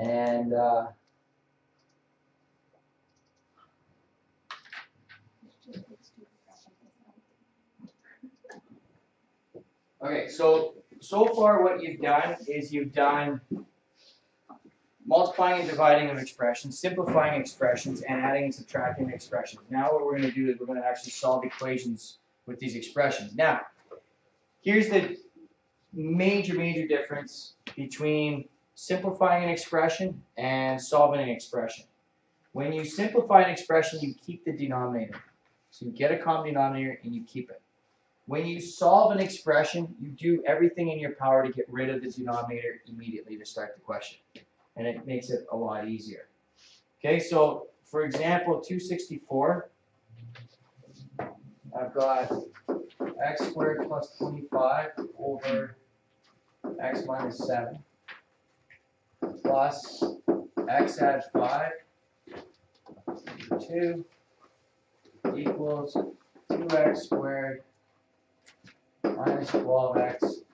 And okay, so far what you've done is you've done multiplying and dividing of expressions, simplifying expressions, and adding and subtracting expressions. Now what we're going to do is we're going to actually solve equations with these expressions. Now, here's the major difference between simplifying an expression and solving an expression. When you simplify an expression, you keep the denominator. So you get a common denominator and you keep it. When you solve an expression, you do everything in your power to get rid of the denominator immediately to start the question. And it makes it a lot easier. Okay, so for example, 264, I've got x squared plus 25 over x minus 7 plus x add 5 2 equals 2x squared minus 12x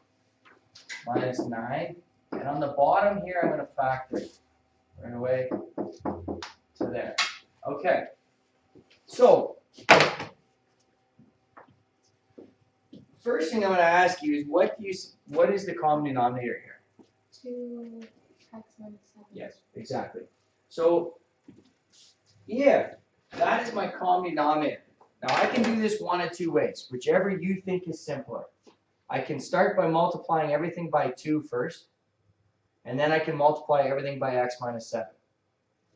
minus 9. And on the bottom here, I'm going to factor it right away to there. Okay. So, first thing I'm going to ask you is what is the common denominator here? 2x minus 7. Yes, exactly. So, if that is my common denominator, now I can do this one of two ways, whichever you think is simpler. I can start by multiplying everything by 2 first, and then I can multiply everything by x minus 7.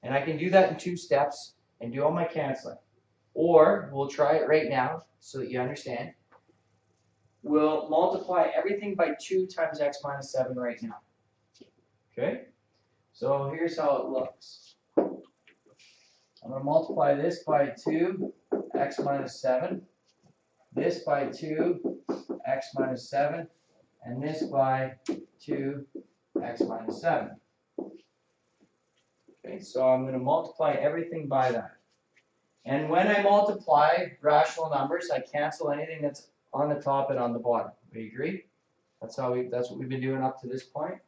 And I can do that in 2 steps and do all my canceling. Or, we'll try it right now so that you understand. We'll multiply everything by 2 times x minus 7 right now. Okay? So here's how it looks. I'm going to multiply this by 2, x minus 7. This by 2, x minus 7. And this by 2, x minus 7. Okay, so I'm going to multiply everything by that. And when I multiply rational numbers, I cancel anything that's on the top and on the bottom. We agree? That's what we've been doing up to this point.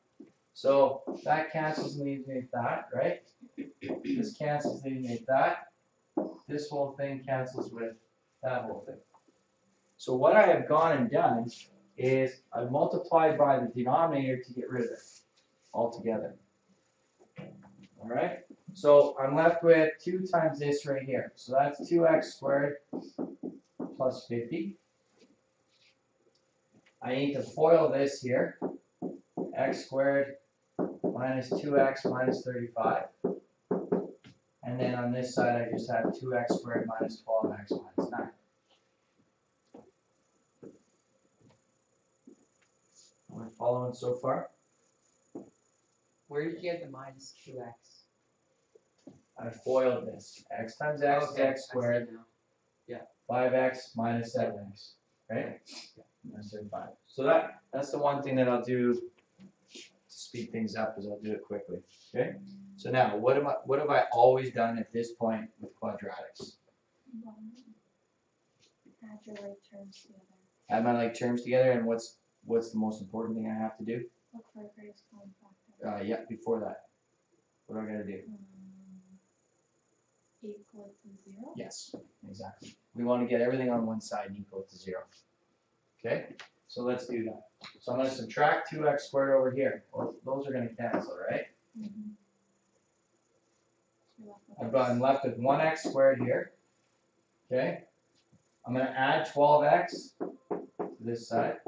So that cancels and leaves me with that, right? This cancels, leaves me with that. This whole thing cancels with that whole thing. So what I have gone and done is I've multiplied by the denominator to get rid of it altogether. All right? So I'm left with 2 times this right here. So that's 2x squared plus 50. I need to FOIL this here. X squared minus 2x minus 35. And then on this side, I just have 2x squared minus 12x minus 9. Am I following so far? Where did you get the minus 2x? I FOILed this. X times x is x squared. Yeah. 5x minus 7x. Right? Yeah. Minus 35. So that's the one thing that I'll do to speed things up is I'll do it quickly. Okay? So now what have I always done at this point with quadratics? Add your like terms together. Add my like terms together, and what's the most important thing I have to do? Look for a greatest common factor. Yeah, before that. What do I gotta do? Equal to 0. Yes, exactly. We want to get everything on one side equal to 0. Okay? So let's do that. So I'm going to subtract 2x squared over here. Well, those are going to cancel, right? Mm-hmm. I'm left with 1x squared here. Okay? I'm going to add 12x to this side.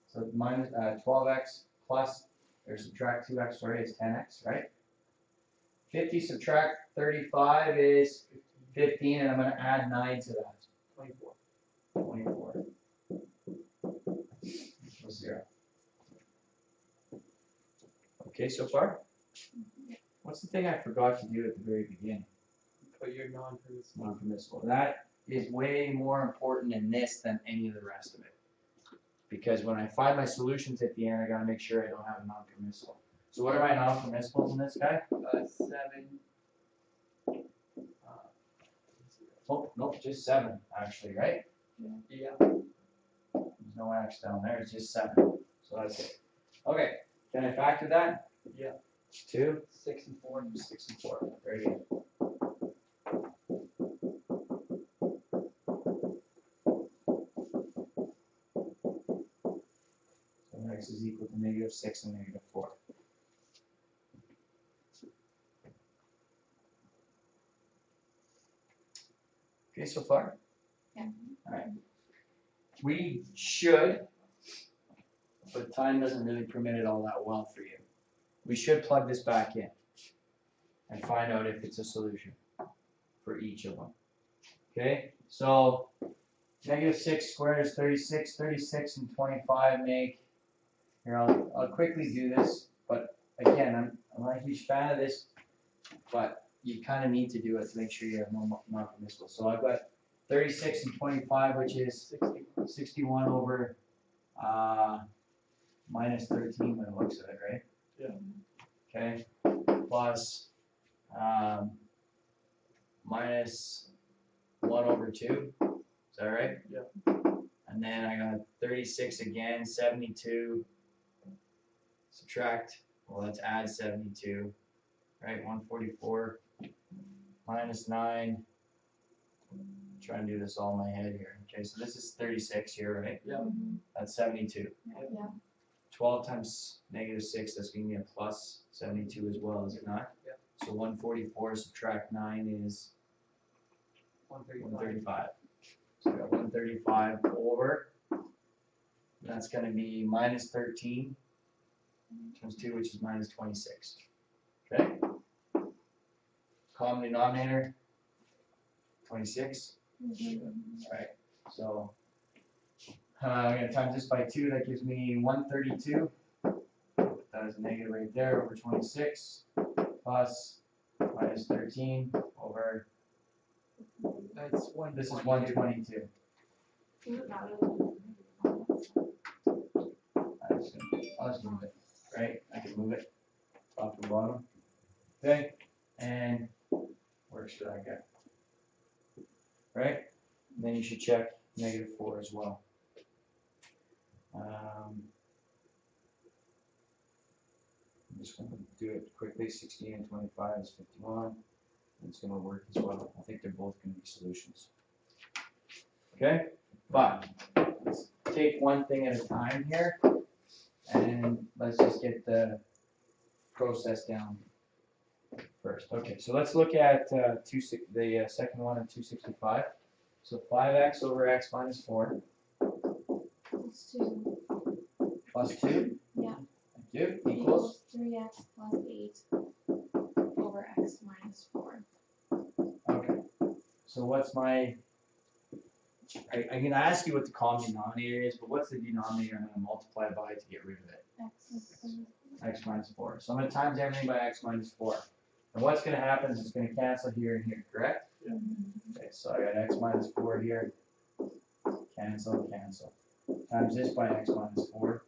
So minus 12x plus, or subtract 2x, sorry, is 10x, right? 50 subtract 35 is 15, and I'm going to add 9 to that. 24. 24. Equals 0. Okay, so far? What's the thing I forgot to do at the very beginning? Put your non-permissible. Non-permissible. That is way more important in this than any of the rest of it. Because when I find my solutions at the end, I got to make sure I don't have a non-permissible. So what are my non-permissibles in this guy? 7. Oh, nope, just 7, actually, right? Yeah. There's no X down there, it's just 7. So that's it. Okay, can I factor that? Yeah. 2, 6 and 4. 6 and 4. Very good. So x is equal to negative 6 and negative 4. Okay, so far? Yeah. Alright. We should, but time doesn't really permit it all that well for you. We should plug this back in and find out if it's a solution for each of them. Okay, so negative 6 squared is 36. 36 and 25 make, here I'll quickly do this, but again, I'm not a huge fan of this, but you kind of need to do it to make sure you have no non-permissible. So I've got 36 and 25, which is 61 over minus 13 when it looks at it, right? Yeah. Okay, plus minus 1 over 2, is that right? Yeah. And then I got 36 again, 72, subtract, well let's add 72, right, 144 minus 9, try and do this all in my head here. Okay, so this is 36 here, right? Yeah. That's 72. Yeah. 12 times negative 6, that's going to be a plus 72 as well, is it not? Yeah. So 144 subtract 9 is 135. So we got 135 over, that's going to be minus 13 times 2, which is minus 26. Okay? Common denominator, 26. Alright, so I'm going to times this by 2, that gives me 132. That is a negative right there over 26 plus minus 13 over, That's 1. this is 122. I'll just move it, right? I can move it top to bottom. Okay, and where should I go? Right? And then you should check negative 4 as well. I'm just going to do it quickly. 16 and 25 is 51. It's going to work as well. I think they're both going to be solutions. Okay, but let's take one thing at a time here, and let's just get the process down first. Okay, so let's look at the second one of 265. So 5x over x minus 4 Plus 2. plus 2. Yeah. Thank you. Equals 3x plus 8 over x minus 4. Okay. So what's my, I'm going to ask you what the common denominator is, but what's the denominator I'm going to multiply by to get rid of it? X minus 4. So I'm going to times everything by x minus 4. And what's going to happen is it's going to cancel here and here, correct? Yeah. Okay, so I got x minus 4 here. Cancel, cancel. Times this by x minus 4.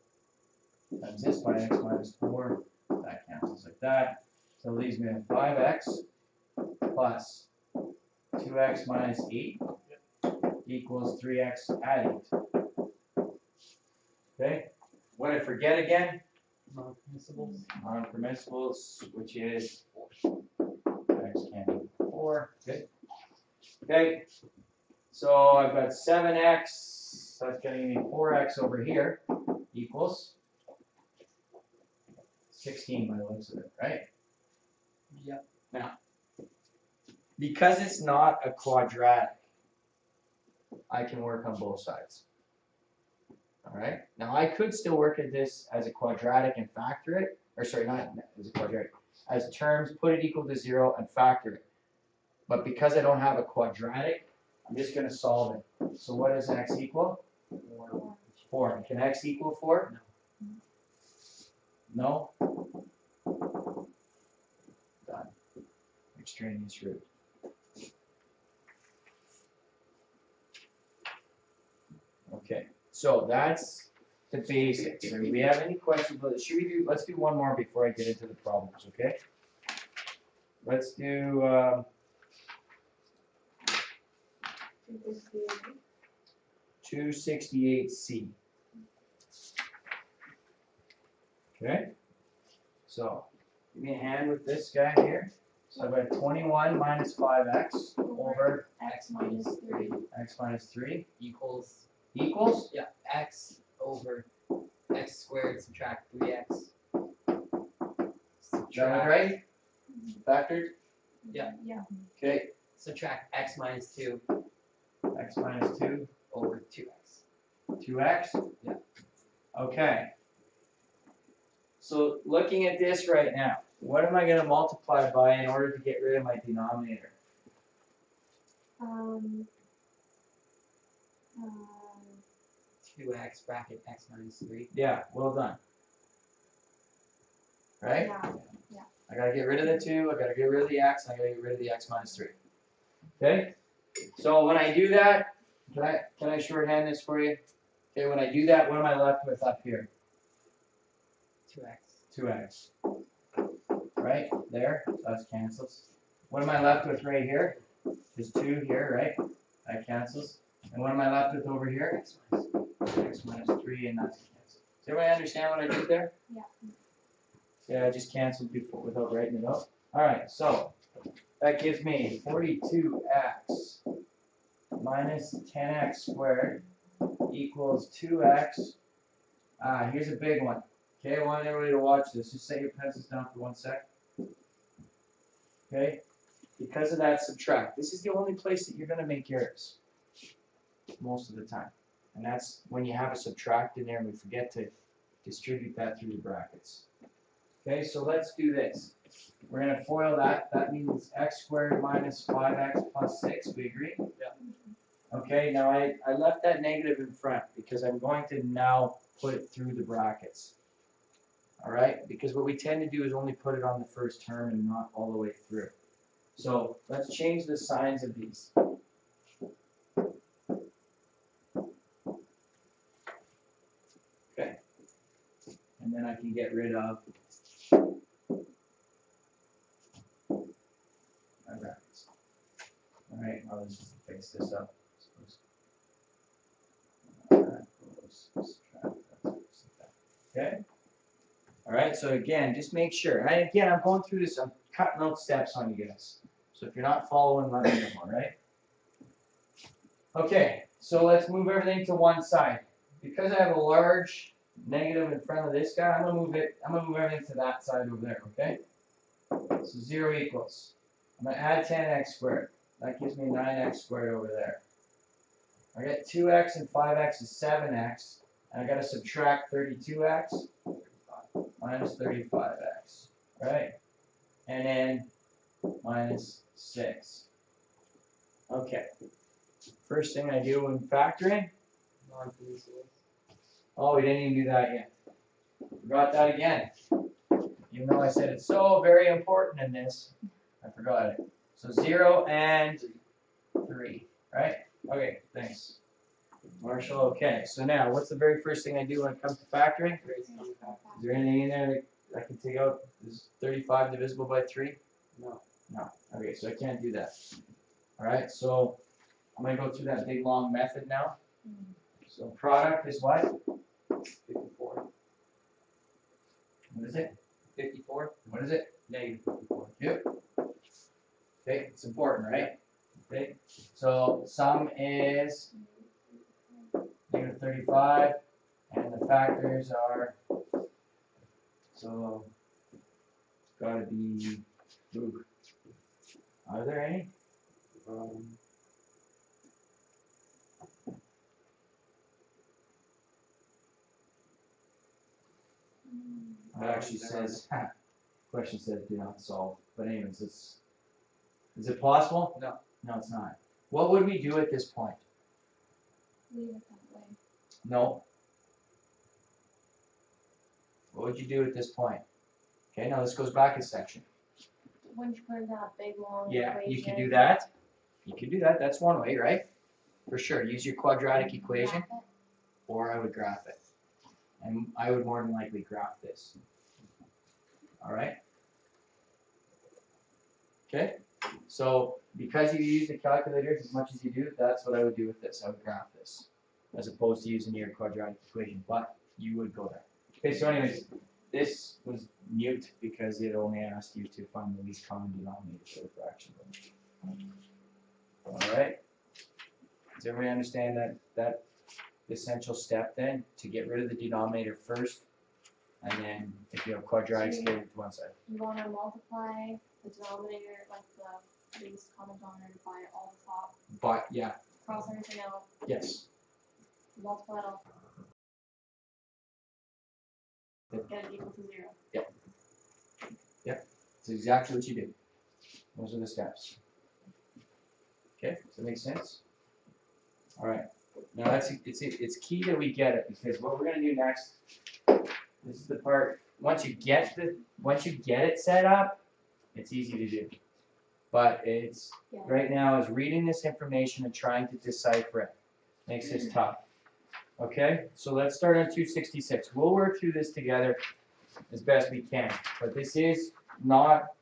Times this by x minus 4. That cancels like that. So it leaves me with 5x plus 2x minus 8 equals 3x add 8. Okay? What did I forget again? Non-permissibles. Non-permissibles, which is 4. X can be 4. Good. Okay. So I've got 7x, that's going to give me 4x over here, equals 16 by the looks of it, right? Yep. Now, because it's not a quadratic, I can work on both sides. Alright? Now I could still work at this as a quadratic and factor it, or sorry, not as a quadratic, as terms, put it equal to 0 and factor it. But because I don't have a quadratic, I'm just going to solve it. So what does x equal? 4. Can x equal 4? No? Done. Extraneous root. Okay, so that's the basics. Do we have any questions? Should we do? Let's do one more before I get into the problems. Okay. Let's do 268C. Okay. So give me a hand with this guy here. So I've got 21 minus 5x over X minus 3. x minus 3 Equals, equals, yeah, x over x squared subtract 3x. is that Subtract, right? Factored? Yeah. Yeah. Okay, subtract x minus 2 x minus 2, over 2x. 2x? Yeah. Okay. So looking at this right now, what am I going to multiply by in order to get rid of my denominator? Um, 2x bracket x minus 3. Yeah, well done. Right? Yeah. I gotta get rid of the 2, I gotta get rid of the x, and I gotta get rid of the x minus 3. Okay? So when I do that, can I shorthand this for you? Okay, when I do that, what am I left with up here? 2x. 2x. Right? There, so that's cancels. What am I left with right here? There's 2 here, right? That cancels. And what am I left with over here? X minus 3, and that's canceled. Does everybody understand what I did there? Yeah. Yeah, I just canceled before without writing it out. Alright, so that gives me 42x minus 10x squared equals 2x. Here's a big one. Okay, I want everybody to watch this. Just set your pencils down for 1 sec. Okay? Because of that, subtract. This is the only place that you're going to make errors most of the time. And that's when you have a subtract in there and we forget to distribute that through the brackets. Okay, so let's do this. We're going to FOIL that. That means x squared minus 5x plus 6. We agree? Yeah. Okay, now I left that negative in front because I'm going to now put it through the brackets. Alright, because what we tend to do is only put it on the first term and not all the way through. So let's change the signs of these. Okay. And then I can get rid of my brackets. Alright, I'll just fix this up. Okay. Alright, so again, just make sure. And again, I'm going through this, I'm cutting out steps on you guys. So if you're not following, let me know, alright? Okay, so let's move everything to one side. Because I have a large negative in front of this guy, I'm gonna move everything to that side over there, okay? So 0 equals. I'm gonna add 10x squared. That gives me 9x squared over there. I get 2x and 5x is 7x. And I gotta subtract 32x minus 35x, right? And then minus 6. Okay. First thing I do when factoring. Oh, we didn't even do that yet. Forgot that again. Even though I said it's so very important in this, I forgot it. So 0 and 3, right? Okay, thanks. Marshall, okay. So now, what's the very first thing I do when it comes to factoring? Is there anything in there that I can take out? Is 35 divisible by 3? No. No. Okay, so I can't do that. Alright, so I'm going to go through that big long method now. So product is what? 54. What is it? 54? What is it? Negative 54. Yep. Okay, it's important, right? Okay, so sum is negative 35, and the factors are, so it's got to be, ooh, are there any? It actually says, question says do not solve, but anyways, is it possible? No. No, it's not. What would we do at this point? Leave it that way. No. What would you do at this point? Okay, now this goes back a section. When you put in that big long Yeah, equation. you can do that. You can do that. That's one way, right? For sure. Use your quadratic equation, Graph it. or I would graph it. And I would more than likely graph this. All right? Okay? So, because you use the calculators as much as you do, that's what I would do with this. I would graph this, as opposed to using your quadratic equation, but you would go there. Okay, so anyways, this was mute because it only asked you to find the least common denominator for the fraction. Alright? Does everybody understand that essential step then, to get rid of the denominator first, and then if you have quadratics, get it to one side. You wanna multiply the denominator, like the least common denominator by all the top, But, yeah, cross everything out, yes. multiply it all. Get it equal to 0. It's exactly what you did. Those are the steps. Okay, does that make sense? Alright, now it's key that we get it, because what we're gonna do next, this is the part, once you get it set up, it's easy to do. But it's, Yeah. right now is reading this information and trying to decipher it. Makes this tough. Okay, so let's start on 266. We'll work through this together as best we can, but this is not,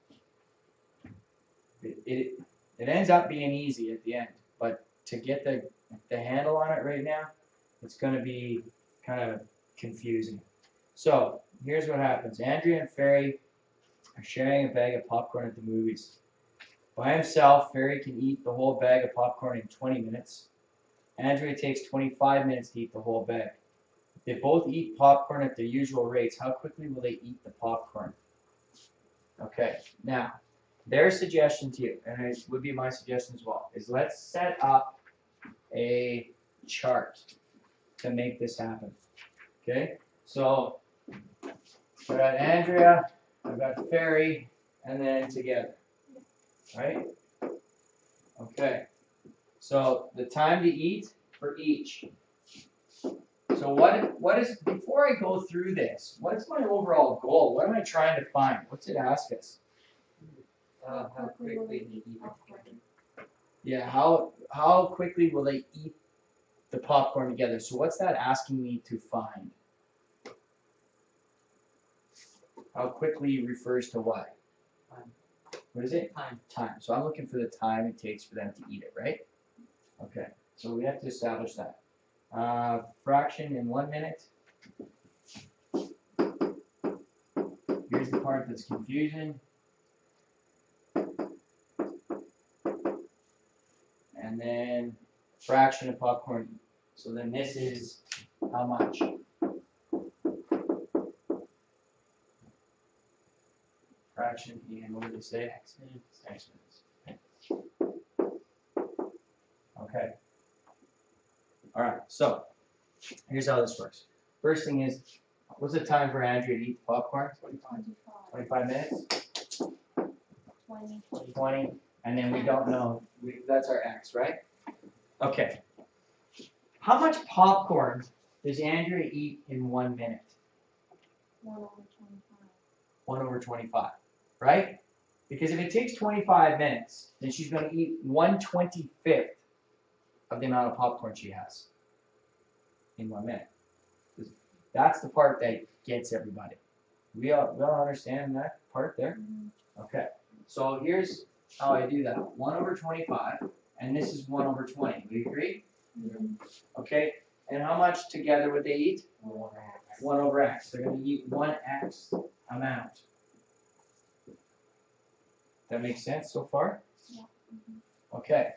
it ends up being easy at the end, but to get the handle on it right now, it's gonna be kind of confusing. So, here's what happens. Andrea and Ferry are sharing a bag of popcorn at the movies. By himself, Ferry can eat the whole bag of popcorn in 20 minutes. Andrea takes 25 minutes to eat the whole bag. If they both eat popcorn at their usual rates, how quickly will they eat the popcorn? Okay, now, their suggestion to you, and it would be my suggestion as well, is let's set up a chart to make this happen. Okay, so I've got Andrea, I've got Ferry, and then together. Right? Okay. So the time to eat for each. So what is, before I go through this, what's my overall goal? What am I trying to find? What's it ask us? How quickly will they you eat popcorn? Yeah, how quickly will they eat the popcorn together? So what's that asking me to find? How quickly refers to what? Time. What is it? Time. Time. So I'm looking for the time it takes for them to eat it, right? Okay, so we have to establish that. Fraction in 1 minute. Here's the part that's confusing. And then fraction of popcorn. So then this is how much? Fraction in, what did they say? X minutes. X minutes. Okay. All right, so here's how this works. First thing is, what's the time for Andrea to eat popcorn? 25 minutes? 20. 20, and then we don't know, that's our X, right? Okay. How much popcorn does Andrea eat in 1 minute? 1 over 25. 1 over 25, right? Because if it takes 25 minutes, then she's going to eat 1/25 of the amount of popcorn she has in 1 minute. That's the part that gets everybody. We all understand that part there? Okay, so here's how I do that. 1 over 25, and this is 1 over 20. Do you agree? Okay, and how much together would they eat? 1 over X. 1 over X. They're going to eat 1X amount. That makes sense so far? Yeah. Okay.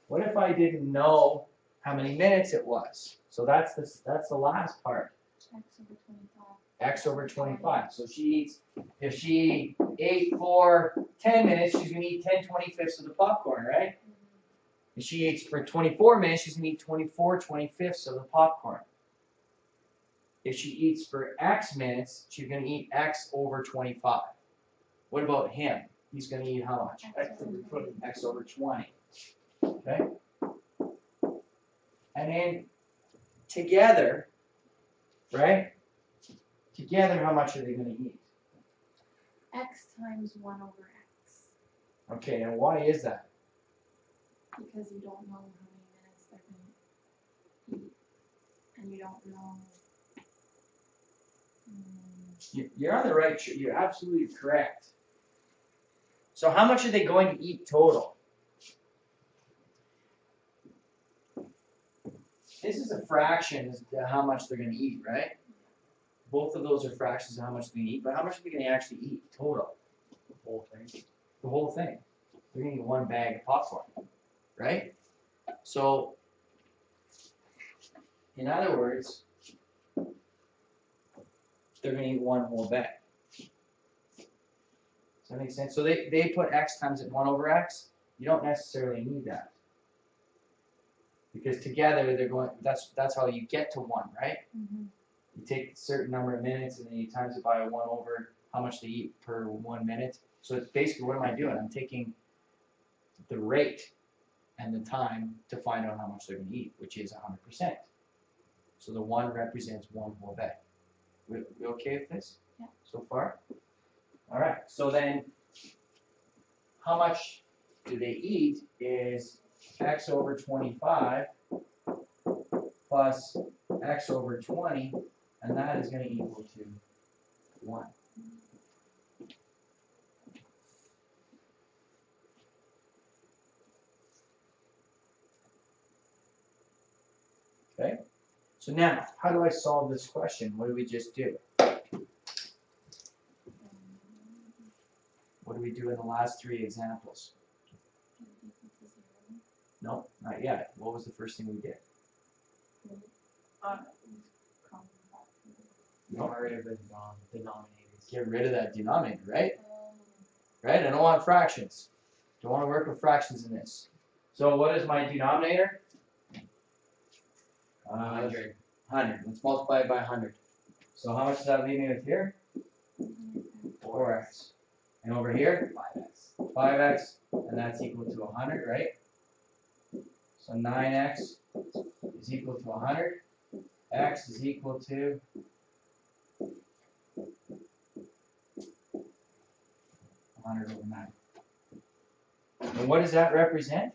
What if I didn't know how many minutes it was? So that's the last part. X over 25. X over 25. So she eats, if she ate for 10 minutes, she's going to eat 10/25 of the popcorn, right? If she eats for 24 minutes, she's going to eat 24/25 of the popcorn. If she eats for X minutes, she's going to eat X over 25. What about him? He's going to eat how much? X over 20. X over 20. Okay? And then together, right? Together, how much are they going to eat? X times 1 over X. Okay, and why is that? Because you don't know how many minutes they're going to eat. And you don't know. You're on the right track. You're absolutely correct. So how much are they going to eat total? This is a fraction as to how much they're going to eat, right? both of those are fractions of how much they eat, but how much are they gonna actually eat total? The whole thing. The whole thing. They're gonna eat one bag of popcorn, right? So, in other words, they're gonna eat one whole bag. Does that make sense? So they put x times it 1 over x. You don't necessarily need that. Because together they're going, that's how you get to 1, right? Mhm. You take a certain number of minutes and then you times it by 1 over how much they eat per 1 minute. So it's basically, what am I doing? I'm taking the rate and the time to find out how much they're gonna eat, which is 100%. So the 1 represents 1 whole bag. We okay with this? Yeah. So far? Alright, so then how much do they eat is x over 25 plus x over 20, and that is going to equal to 1. Okay, so now, how do I solve this question? What do we just do? What do we do in the last 3 examples? No, not yet. What was the first thing we did? Get rid of the denominators. Get rid of that denominator, right? Right? I don't want fractions. Don't want to work with fractions in this. So what is my denominator? 100. 100. Let's multiply it by 100. So how much does that leave me with here? 4x. And over here? 5x. 5x. And that's equal to 100, right? So 9x is equal to 100. X is equal to 100 over 9. And what does that represent?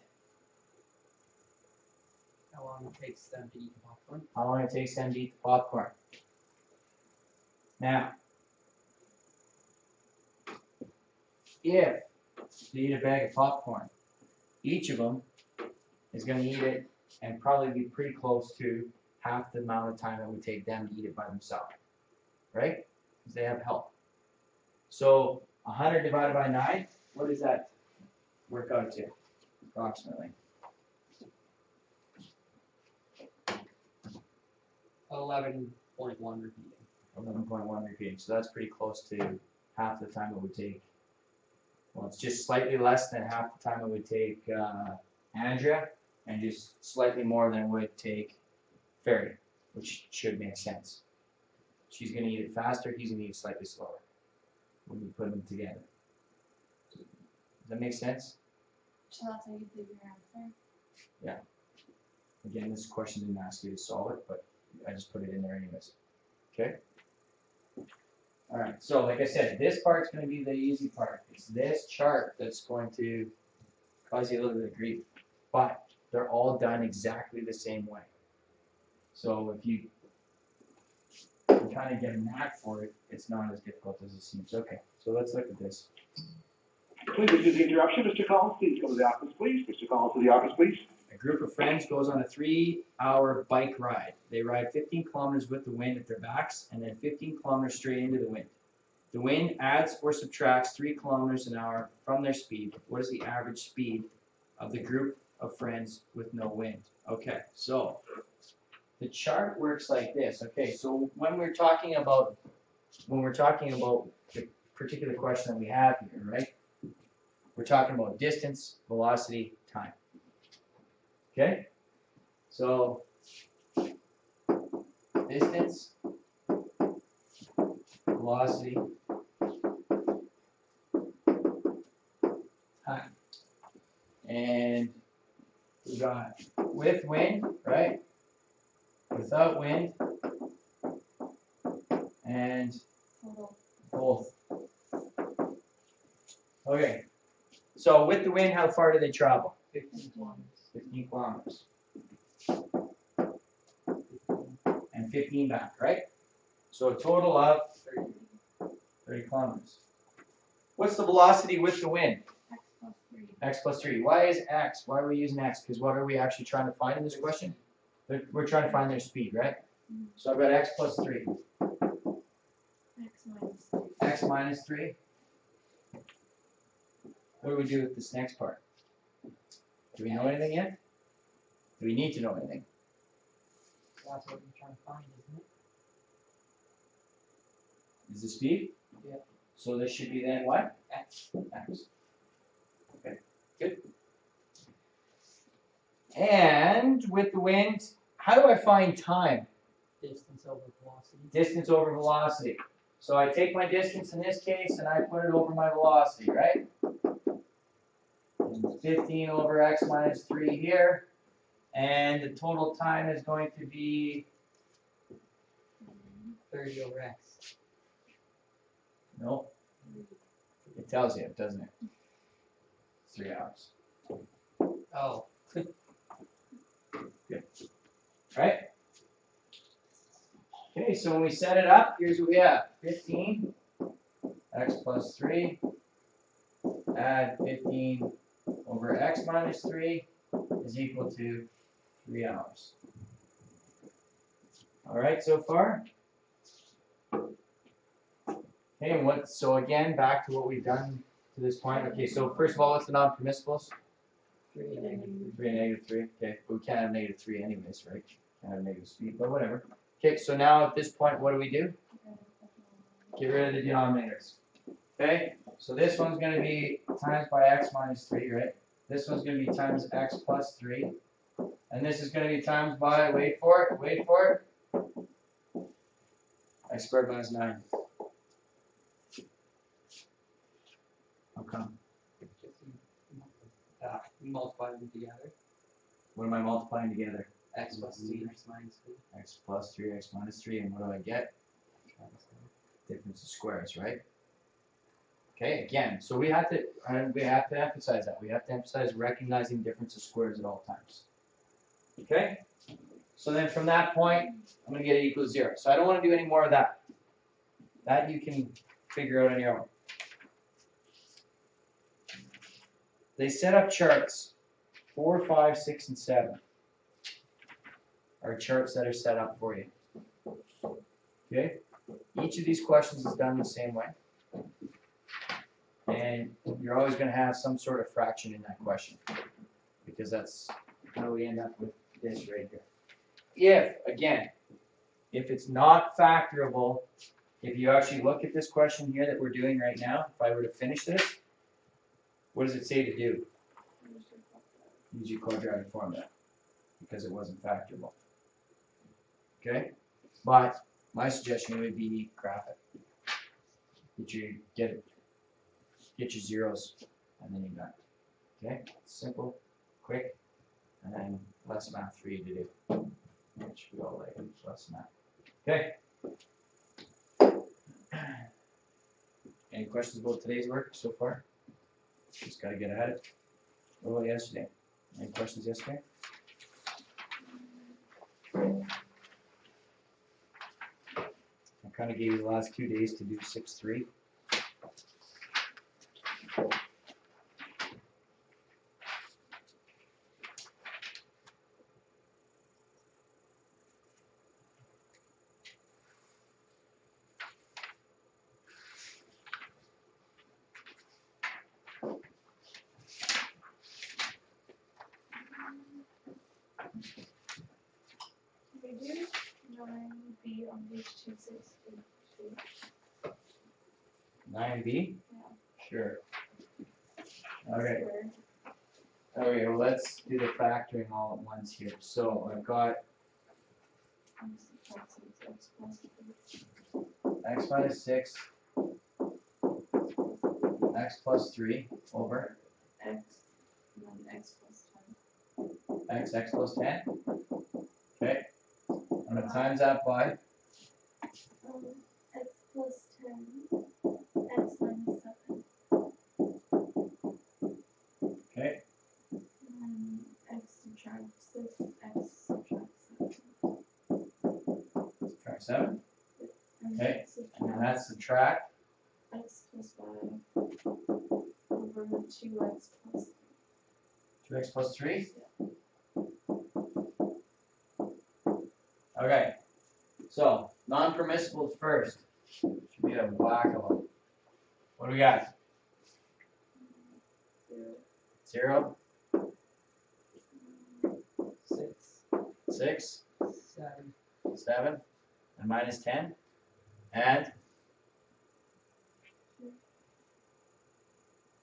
How long it takes them to eat the popcorn? How long it takes them to eat the popcorn. Now, if they eat a bag of popcorn, each of them is going to eat it and probably be pretty close to half the amount of time it would take them to eat it by themselves, right? Because they have help. So 100 divided by 9, what does that work out to, approximately? 11.1 repeating. 11.1 repeating. So that's pretty close to half the time it would take. Well, it's just slightly less than half the time it would take Andrea, and just slightly more than it would take Fairy, which should make sense. She's going to eat it faster, he's going to eat it slightly slower when you put them together. Does that make sense? So that's how you give your answer? Again, this question didn't ask you to solve it, but I just put it in there anyways. Okay? Alright, so like I said, this part's going to be the easy part. It's this chart that's going to cause you a little bit of grief. But they're all done exactly the same way. So if you kind of get a knack for it, it's not as difficult as it seems. Okay, so let's look at this. Please excuse the interruption. Mr. Collins, please come to the office, please. Mr. Collins to the office, please. A group of friends goes on a 3-hour bike ride. They ride 15 kilometers with the wind at their backs and then 15 kilometers straight into the wind. The wind adds or subtracts 3 kilometers an hour from their speed. What is the average speed of the group of friends with no wind? Okay, so the chart works like this. Okay, so when we're talking about the particular question that we have here, right? We're talking about distance, velocity, time. Okay? So distance, velocity, time. And we got with wind, right? Without wind, and Total. both. Okay. So with the wind, how far do they travel? 15 kilometers. 15 kilometers. And 15 back, right? So a total of 30 kilometers. What's the velocity with the wind? X plus 3. X plus 3. Why is X? Why are we using X? Because what are we actually trying to find in this question? We're trying to find their speed, right? So I've got X plus 3. x minus 3. What do we do with this next part? Do we know anything yet? Do we need to know anything? That's what you're trying to find, isn't it? Is the speed? Yeah. So this should be then what? X. X. Okay, good. And with the wind, how do I find time? Distance over velocity. Distance over velocity. So I take my distance in this case and I put it over my velocity, right? 15 over x minus 3 here. And the total time is going to be 30 over X. nope. It tells you, doesn't it? 3 hours. Oh. Right? Okay, so when we set it up, here's what we have. 15, x plus 3, add 15 over x minus 3 is equal to 3 hours. All right, so far? Okay, and what, so again, back to what we've done to this point. Okay, so first of all, what's the non-permissibles? 3 and negative 3 and negative 3. Okay, but we can't have negative 3 anyways, right? Can't have negative speed, but whatever. Okay, so now at this point, what do we do? Get rid of the denominators. Okay, so this one's going to be times by x minus 3, right? This one's going to be times x plus 3. And this is going to be times by, wait for it, x squared minus 9. How come? we multiply them together. What am I multiplying together? X plus 3, X minus 3. X plus 3, x minus 3, and what do I get? Difference of squares, right? Okay, again, so we have to emphasize that. We have to emphasize recognizing difference of squares at all times. Okay? So then from that point, I'm going to get it equals 0. So I don't want to do any more of that. That you can figure out on your own. They set up charts 4, 5, 6, and 7 are charts that are set up for you. Okay? Each of these questions is done the same way. And you're always going to have some sort of fraction in that question, because that's how we end up with this right here. If it's not factorable, if you actually look at this question here that we're doing right now, if I were to finish this, what does it say to do? Use your quadratic formula, because it wasn't factorable. Okay? But my suggestion would be graph it. Get your zeros, and then you got it. Okay? Simple, quick, and then less math for you to do. Which we all like, less math. Okay? Any questions about today's work so far? Just gotta get ahead. What about yesterday? Any questions yesterday? I kind of gave you the last 2 days to do 6-3. We do 9B on page 262. 9B? Yeah. Sure. Okay. Square. Okay, well, let's do the factoring all at once here. So I've got X plus x minus 6, x plus 3 over X, and then X plus 10. x plus 10. Okay. I'm going to times that by X plus 10, X minus 7, okay. and then X subtract 6, X subtract 7. Subtract 7. And Okay. X And subtract then that's subtract X plus 5 over 2X plus 2x plus 3. Okay. So non-permissibles first. Should be a whack of them. What do we got? 0. 0, 6, 6, 7, 7, and minus 10, and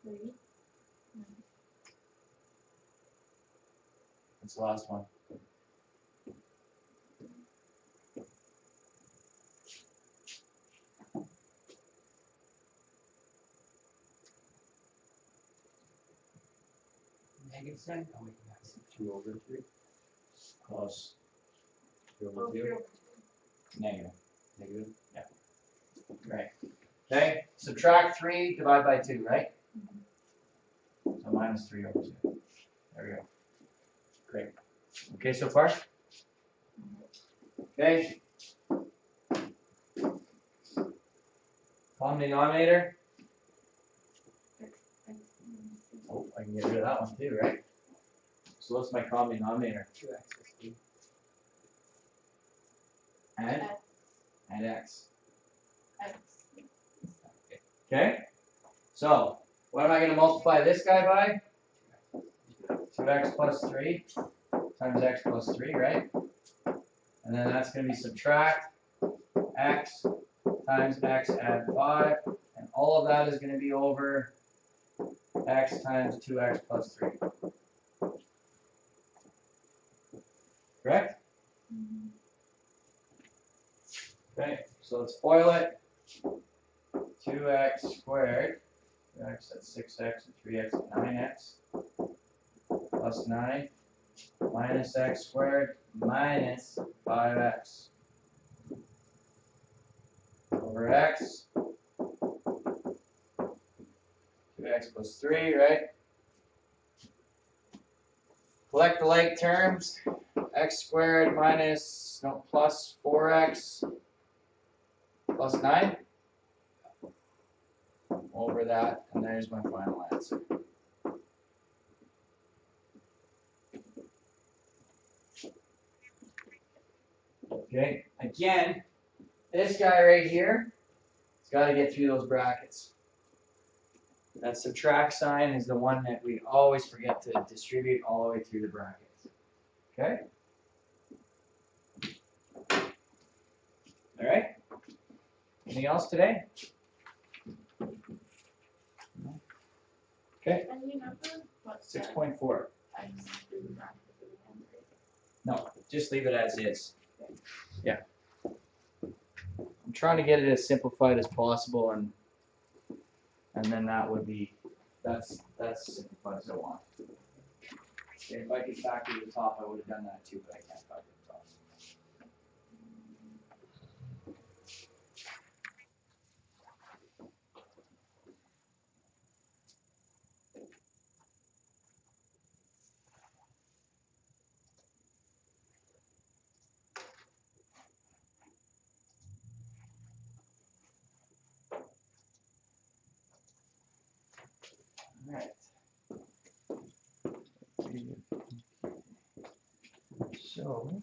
3. what's the last one? negative sign? Oh, wait, that's 2 over 3. Close. 2 over Oh, 2. 3 over Negative. Negative. Right. Okay, subtract 3, divide by 2, right? So minus 3 over 2. There we go. Great. Okay so far? Okay. Common denominator. X, X, Oh, I can get rid of that one too, right? So what's my common denominator? 2x plus 3. And? X, And x. X. Okay? So, what am I going to multiply this guy by? 2x plus 3 times x plus 3, right? And then that's going to be subtract x times x add 5. And all of that is going to be over x times 2x plus 3. Correct? Okay, so let's FOIL it. 2x squared, 2x that's 6x and 3x is 9x, plus 9, minus x squared, minus 5x, over x, 2x plus 3, right? Collect the like terms, x squared minus, no, plus 4x, plus 9, over that, and there's my final answer. Okay, again, this guy right here, it's got to get through those brackets. That subtract sign is the one that we always forget to distribute all the way through the brackets. Okay? All right? Anything else today? Okay, Any number? What's 6.4. X through the bracket for the end, right? No, just leave it as is. Yeah. I'm trying to get it as simplified as possible, and then that would be, that's simplified as I want. Okay, if I could factor the top, I would have done that too, but I can't factor the top. All right. So.